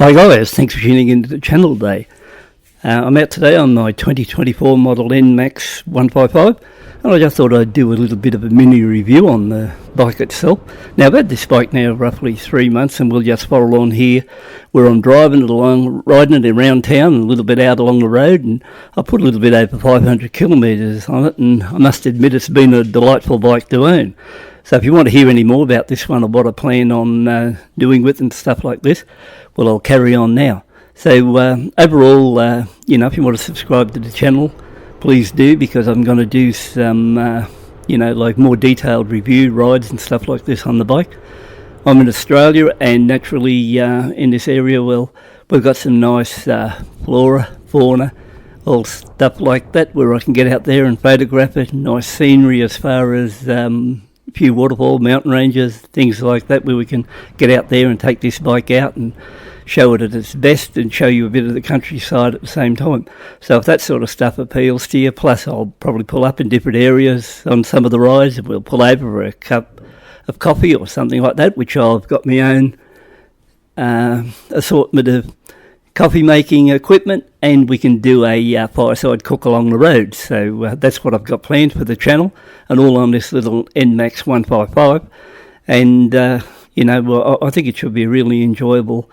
Hi guys, thanks for tuning into the channel today. I'm out today on my 2024 model Nmax 155 and I just thought I'd do a little bit of a mini review on the bike itself. Now I've had this bike now roughly 3 months and we'll just follow on here where I'm driving it along, riding it around town and a little bit out along the road, and I put a little bit over 500 kilometres on it, and I must admit it's been a delightful bike to own. So if you want to hear any more about this one or what I plan on doing with and stuff like this, well, I'll carry on now. So overall, if you want to subscribe to the channel, please do, because I'm going to do some, like more detailed review rides and stuff like this on the bike. I'm in Australia, and naturally in this area, well, we've got some nice flora, fauna, all stuff like that, where I can get out there and photograph it. Nice scenery as far as a few waterfall, mountain ranges, things like that, where we can get out there and take this bike out and show it at its best and show you a bit of the countryside at the same time. So if that sort of stuff appeals to you, plus I'll probably pull up in different areas on some of the rides, and we'll pull over for a cup of coffee or something like that, which I've got my own assortment of coffee making equipment, and we can do a fireside cook along the road. So that's what I've got planned for the channel, and all on this little Nmax 155. And I think it should be a really enjoyable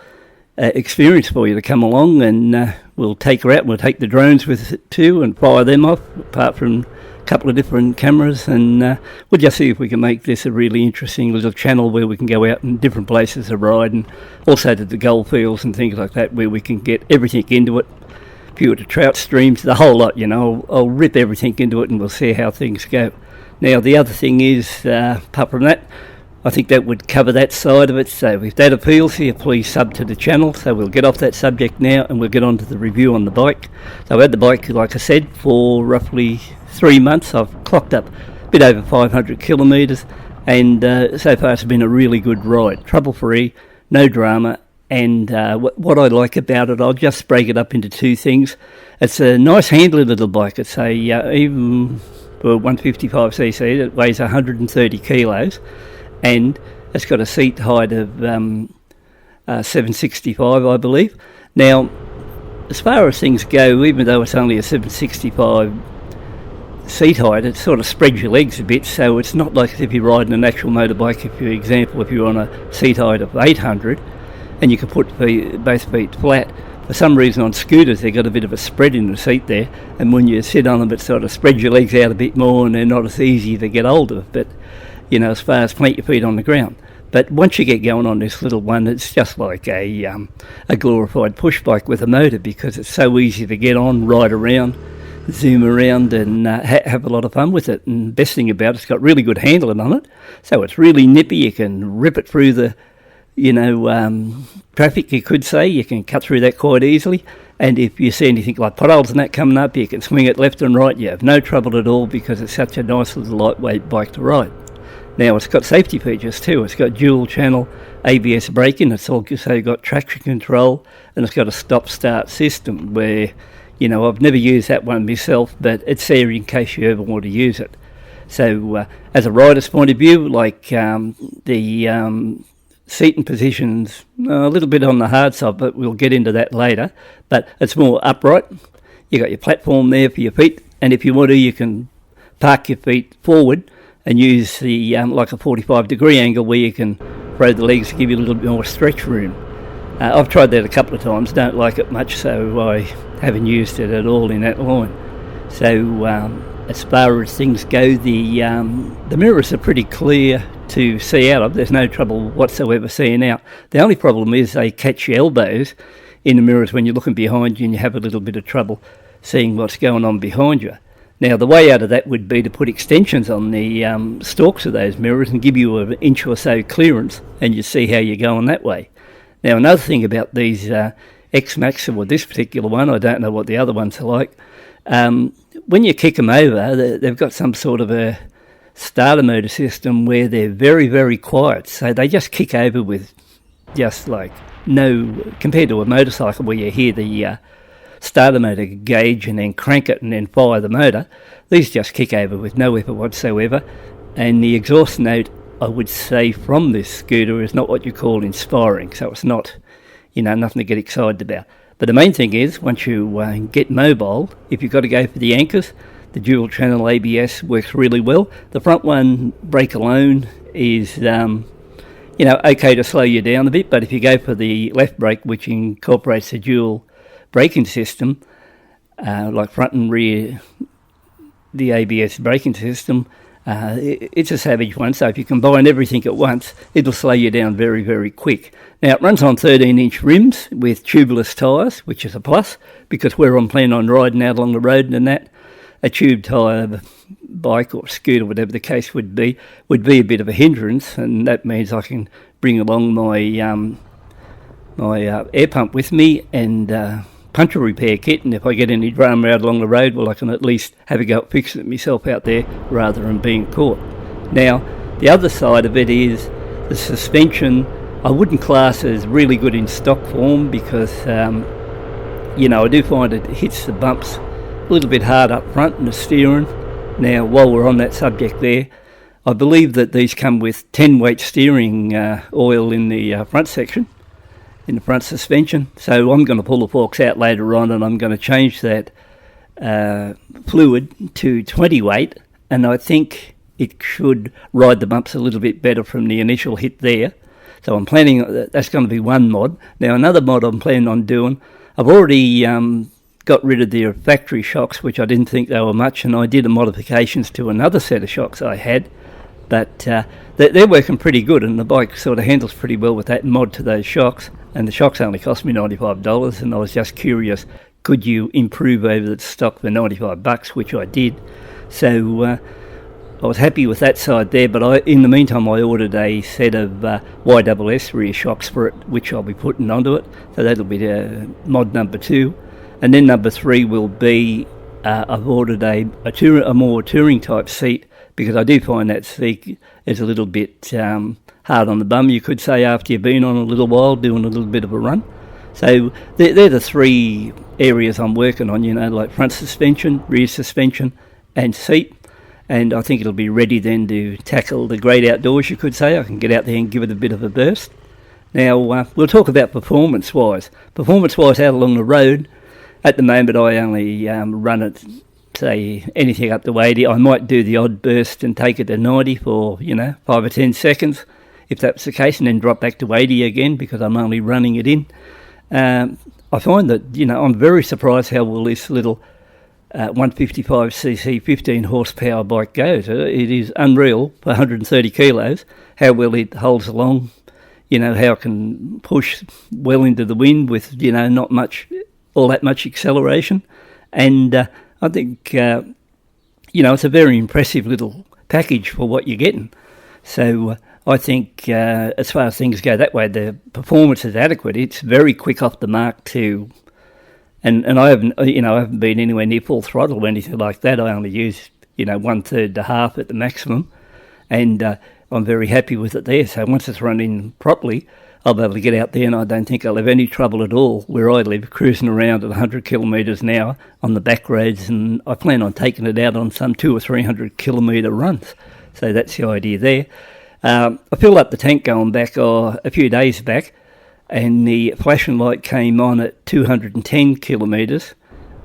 experience for you to come along, and we'll take her out. We'll take the drones with it too and fire them off, apart from a couple of different cameras, and we'll just see if we can make this a really interesting little channel where we can go out in different places to ride, and also to the gold fields and things like that, where we can get everything into it. If you were to trout streams, the whole lot, I'll rip everything into it and we'll see how things go. Now the other thing is, apart from that, I think that would cover that side of it. So if that appeals to you, please sub to the channel. So we'll get off that subject now and we'll get on to the review on the bike. So I've had the bike, like I said, for roughly 3 months. I've clocked up a bit over 500 kilometres, and so far it's been a really good ride. Trouble-free, no drama, and what I like about it, I'll just break it up into two things. It's a nice handling little bike. It's a even for 155cc, it weighs 130 kilos. And it's got a seat height of 765, I believe. Now, as far as things go, even though it's only a 765 seat height, it sort of spreads your legs a bit, so it's not like if you're riding an actual motorbike. If you're on a seat height of 800, and you can put both feet flat. For some reason on scooters they've got a bit of a spread in the seat there, and when you sit on them it sort of spreads your legs out a bit more, and they're not as easy to get hold of. But as far as plant your feet on the ground. But once you get going on this little one, it's just like a glorified push bike with a motor, because it's so easy to get on, ride around, zoom around, and have a lot of fun with it. And the best thing about it's got really good handling on it, so it's really nippy. You can rip it through the traffic, you could say. You can cut through that quite easily, and if you see anything like potholes and that coming up, you can swing it left and right. You have no trouble at all, because it's such a nice little lightweight bike to ride. Now it's got safety features too. It's got dual channel ABS braking. It's also got traction control, and it's got a stop-start system where, I've never used that one myself, but it's there in case you ever want to use it. So as a rider's point of view, like the seating position's a little bit on the hard side, but we'll get into that later. But it's more upright. You got your platform there for your feet, and if you want to, you can park your feet forward and use the like a 45-degree angle where you can throw the legs to give you a little bit more stretch room. I've tried that a couple of times, don't like it much, so I haven't used it at all in that line. So as far as things go, the mirrors are pretty clear to see out of. There's no trouble whatsoever seeing out. The only problem is they catch your elbows in the mirrors when you're looking behind you, and you have a little bit of trouble seeing what's going on behind you. Now the way out of that would be to put extensions on the stalks of those mirrors and give you an inch or so clearance, and you see how you're going that way. Now another thing about these X-Max, or this particular one, I don't know what the other ones are like, when you kick them over, they've got some sort of a starter motor system where they're very, very quiet, so they just kick over with just like no, compared to a motorcycle where you hear the starter motor gauge and then crank it and then fire the motor. These just kick over with no effort whatsoever, and the exhaust note, I would say, from this scooter is not what you call inspiring. So it's not, nothing to get excited about. But the main thing is, once you get mobile, if you've got to go for the anchors, the dual channel ABS works really well. The front one, brake alone, is okay to slow you down a bit, but if you go for the left brake, which incorporates the dual braking system, like front and rear, the ABS braking system, it's a savage one. So if you combine everything at once, it'll slow you down very, very quick. Now, it runs on 13-inch rims with tubeless tyres, which is a plus, because where I'm planning on riding out along the road and that, a tube tyre bike or scooter, whatever the case would be a bit of a hindrance, and that means I can bring along my air pump with me and puncture repair kit, and if I get any drama out along the road, well, I can at least have a go at fixing it myself out there rather than being caught. Now, the other side of it is the suspension. I wouldn't class as really good in stock form because, I do find it hits the bumps a little bit hard up front in the steering. Now, while we're on that subject there, I believe that these come with 10-weight steering oil in the front section, in the front suspension. So I'm going to pull the forks out later on, and I'm going to change that fluid to 20 weight, and I think it should ride the bumps a little bit better from the initial hit there. So I'm planning, that's going to be one mod. Now, another mod I'm planning on doing, I've already got rid of the factory shocks, which I didn't think they were much, and I did the modifications to another set of shocks I had, but they're working pretty good, and the bike sort of handles pretty well with that mod to those shocks. And the shocks only cost me $95, and I was just curious, could you improve over the stock for $95, which I did. So I was happy with that side there, but in the meantime I ordered a set of YSS rear shocks for it, which I'll be putting onto it. So that'll be mod number 2. And then number 3 will be, I've ordered a more touring type seat, because I do find that seat is a little bit hard on the bum, you could say, after you've been on a little while doing a little bit of a run. So they're the 3 areas I'm working on, like front suspension, rear suspension and seat. And I think it'll be ready then to tackle the great outdoors, you could say. I can get out there and give it a bit of a burst. Now, we'll talk about performance-wise. Performance-wise, out along the road, at the moment I only run it, say, anything up to 80. I might do the odd burst and take it to 90 for, 5 or 10 seconds, if that's the case, and then drop back to 80 again because I'm only running it in. I find that, I'm very surprised how well this little 155cc 15 horsepower bike goes. It is unreal for 130 kilos, how well it holds along, how it can push well into the wind with, not all that much acceleration. And I think, it's a very impressive little package for what you're getting. So I think as far as things go that way, the performance is adequate. It's very quick off the mark too. And I haven't been anywhere near full throttle or anything like that. I only use, 1/3 to half at the maximum. And I'm very happy with it there. So once it's running properly, I'll be able to get out there, and I don't think I'll have any trouble at all where I live, cruising around at 100 kilometres an hour on the back roads, and I plan on taking it out on some 200 or 300 kilometre runs. So that's the idea there. I filled up the tank going back a few days back, and the flashing light came on at 210 kilometres,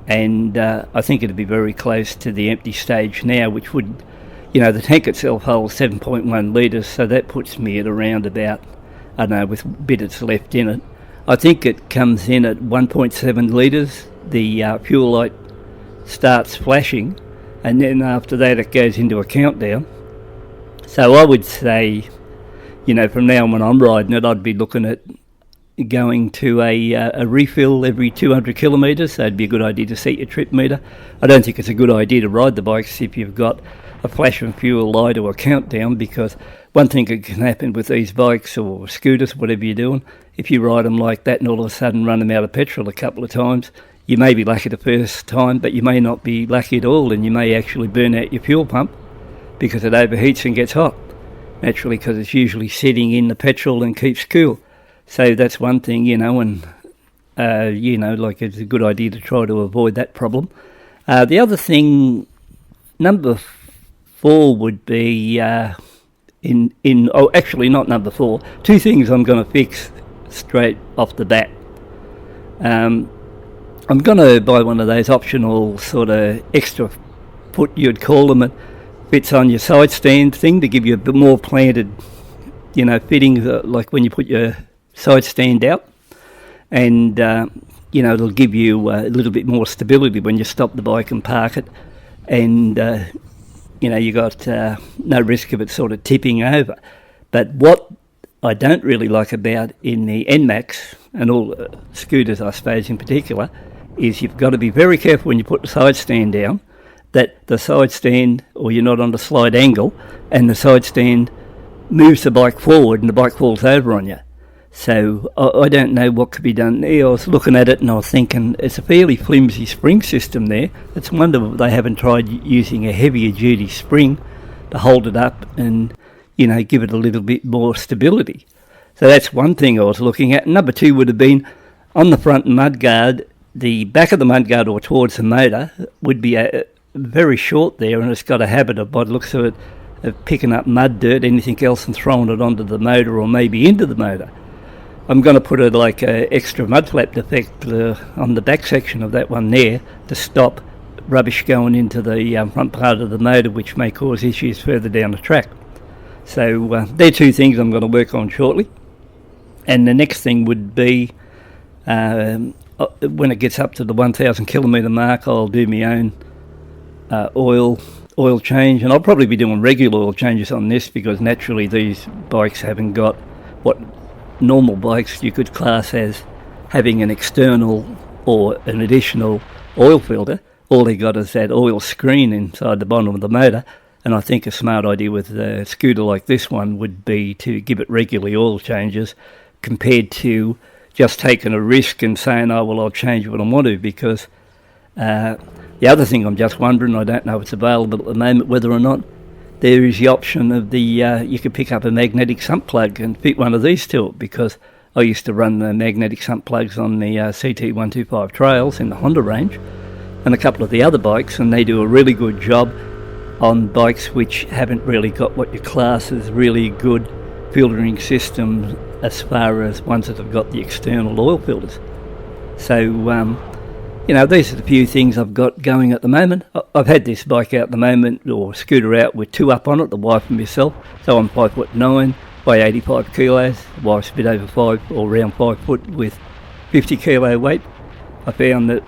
and I think it'd be very close to the empty stage now, which would, the tank itself holds 7.1 litres, so that puts me at around about, I don't know, with bits left in it. I think it comes in at 1.7 litres. The fuel light starts flashing, and then after that it goes into a countdown. So I would say, from now on when I'm riding it, I'd be looking at going to a refill every 200 kilometres. So it'd be a good idea to set your trip meter. I don't think it's a good idea to ride the bikes if you've got a flashing fuel light or a countdown, because one thing that can happen with these bikes or scooters, whatever you're doing, if you ride them like that and all of a sudden run them out of petrol a couple of times, you may be lucky the first time, but you may not be lucky at all, and you may actually burn out your fuel pump because it overheats and gets hot, naturally, because it's usually sitting in the petrol and keeps cool. So that's one thing, and it's a good idea to try to avoid that problem. The other thing, number 4 would be actually not number 4. 2 things I'm going to fix straight off the bat. I'm going to buy one of those optional sort of extra foot, you'd call them, it fits on your side stand thing to give you a bit more planted, fittings, like when you put your side stand out. And, it'll give you a little bit more stability when you stop the bike and park it. And, you got no risk of it sort of tipping over. But what I don't really like about in the Nmax, and all scooters I suppose in particular, is you've got to be very careful when you put the side stand down that the side stand, or you're not on the slide angle, and the side stand moves the bike forward and the bike falls over on you. So I don't know what could be done there. I was looking at it and I was thinking it's a fairly flimsy spring system there. It's a wonder they haven't tried using a heavier duty spring to hold it up and, give it a little bit more stability. So that's one thing I was looking at. Number two would have been on the front mudguard, the back of the mudguard or towards the motor would be very short there, and it's got a habit of, by the looks of it, of picking up mud, dirt, anything else and throwing it onto the motor or maybe into the motor. I'm going to put a extra mud flap effect on the back section of that one there to stop rubbish going into the front part of the motor, which may cause issues further down the track. So they're two things I'm going to work on shortly. And the next thing would be when it gets up to the 1,000 kilometre mark, I'll do my own oil change, and I'll probably be doing regular oil changes on this because naturally these bikes haven't got what normal bikes you could class as having an external or an additional oil filter. All they got is that oil screen inside the bottom of the motor, and I think a smart idea with a scooter like this one would be to give it regularly oil changes compared to just taking a risk and saying, I'll change what I want to, because the other thing I'm just wondering, I don't know if it's available at the moment, whether or not there is the option of you could pick up a magnetic sump plug and fit one of these to it, because I used to run the magnetic sump plugs on the CT125 trails in the Honda range and a couple of the other bikes, and they do a really good job on bikes which haven't really got what you class as really good filtering systems as far as ones that have got the external oil filters. So these are the few things I've got going at the moment. I've had this bike out at the moment, or scooter out, with two up on it, the wife and myself. So I'm 5'9", weigh 85 kilos. The wife's a bit over 5, or around 5 foot with 50 kilo weight. I found that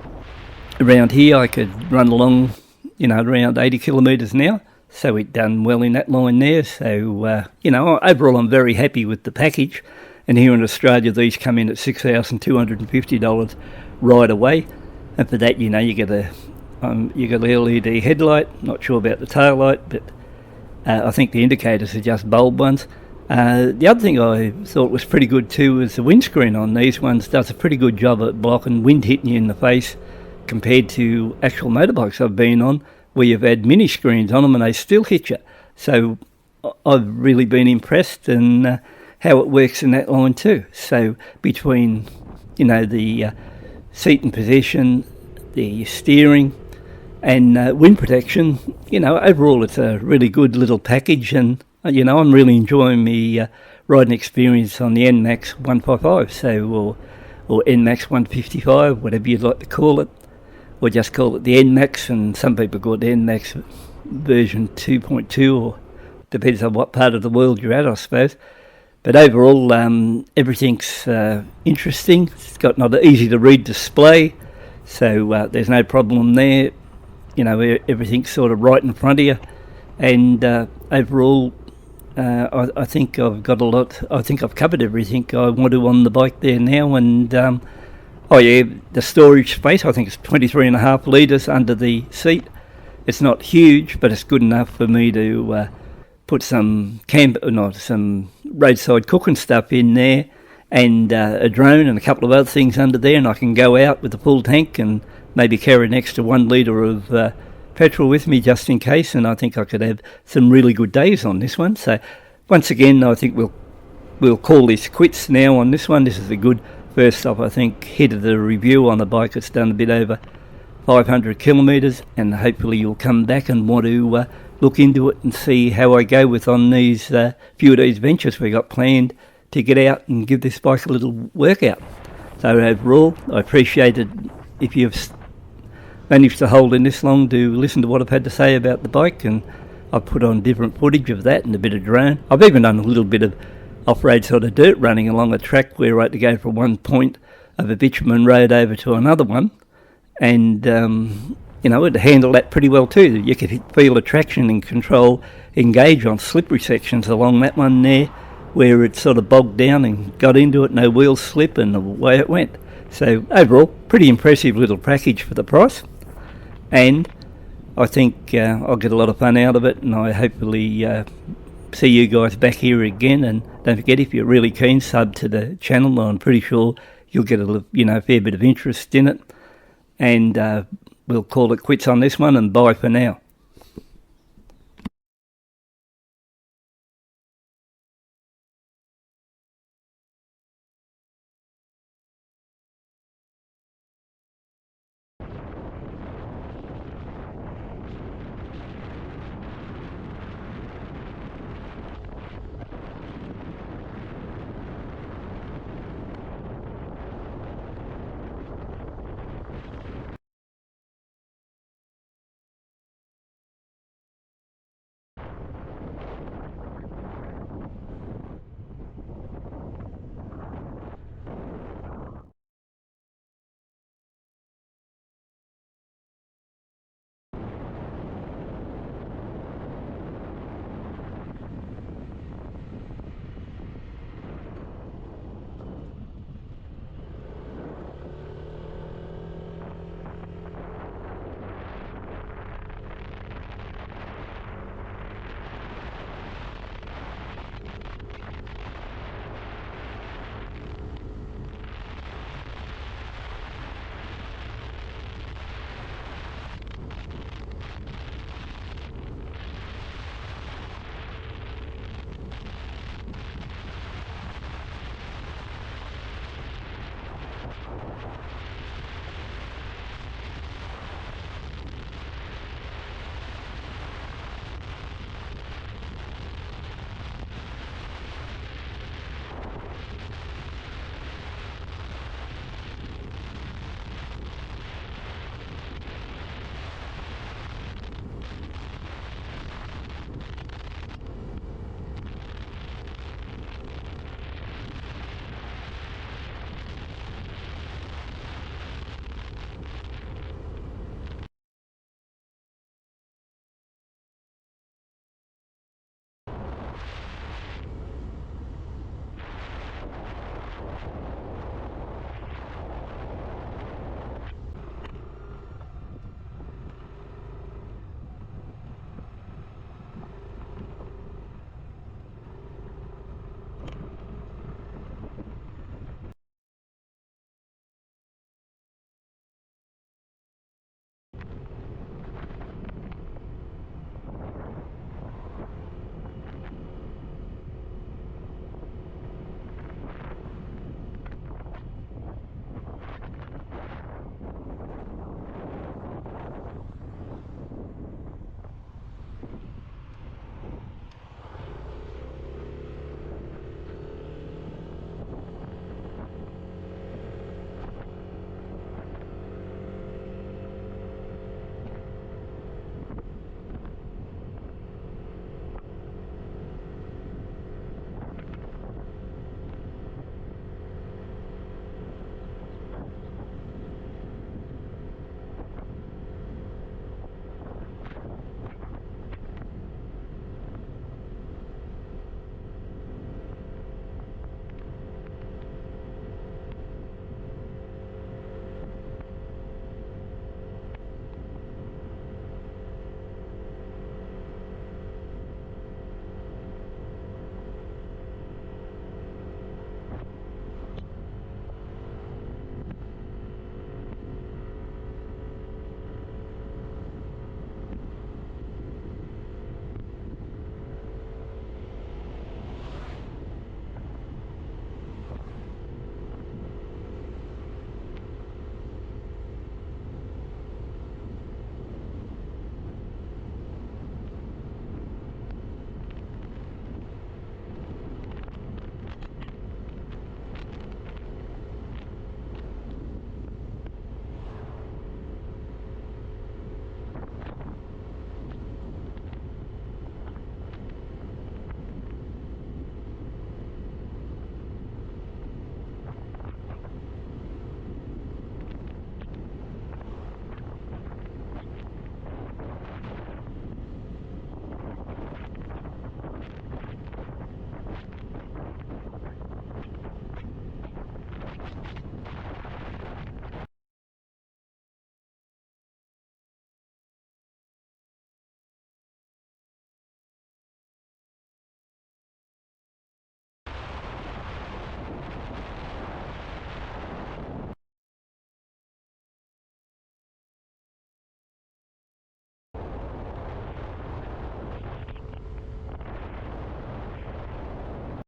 around here I could run along, around 80 kilometres an hour. So it done well in that line there. So, overall I'm very happy with the package. And here in Australia, these come in at $6,250 right away. And for that, you get a LED headlight. Not sure about the tail light, but I think the indicators are just bulb ones. The other thing I thought was pretty good too is the windscreen on these ones does a pretty good job at blocking wind hitting you in the face compared to actual motorbikes I've been on where you've had mini screens on them and they still hit you. So I've really been impressed in how it works in that line too. So between, the seat and position, the steering and wind protection, overall it's a really good little package, and I'm really enjoying my riding experience on the Nmax 155, so or Nmax 155, whatever you'd like to call it, or just call it the Nmax, and some people call it the Nmax version 2.2, or depends on what part of the world you're at, I suppose. But overall, everything's interesting. It's got not an easy to read display, so there's no problem there. Everything's sort of right in front of you, and overall, I think I've got a lot. I think I've covered everything I want to on the bike there now. And the storage space, I think it's 23.5 litres under the seat. It's not huge, but it's good enough for me to put some some roadside cooking stuff in there, and a drone and a couple of other things under there, and I can go out with a full tank and maybe carry an extra 1 litre of petrol with me just in case, and I think I could have some really good days on this one. So once again, I think we'll call this quits now on this one. This is a good first off, I think, hit of the review on a bike that's done a bit over 500 kilometres, and hopefully you'll come back and want to look into it and see how I go with on these few of these ventures we got planned to get out and give this bike a little workout. So overall, I appreciate it if you've managed to hold in this long to listen to what I've had to say about the bike, and I've put on different footage of that and a bit of drone. I've even done a little bit of off-road sort of dirt running along a track where I had to go from one point of a bitumen road over to another one, and it handled that pretty well too. You could feel the traction and control engage on slippery sections along that one there, where it sort of bogged down and got into it, no wheels slip, and away it went. So overall, pretty impressive little package for the price, and I think I'll get a lot of fun out of it, and I hopefully see you guys back here again. And don't forget, if you're really keen, sub to the channel. I'm pretty sure you'll get a fair bit of interest in it, and we'll call it quits on this one, and bye for now.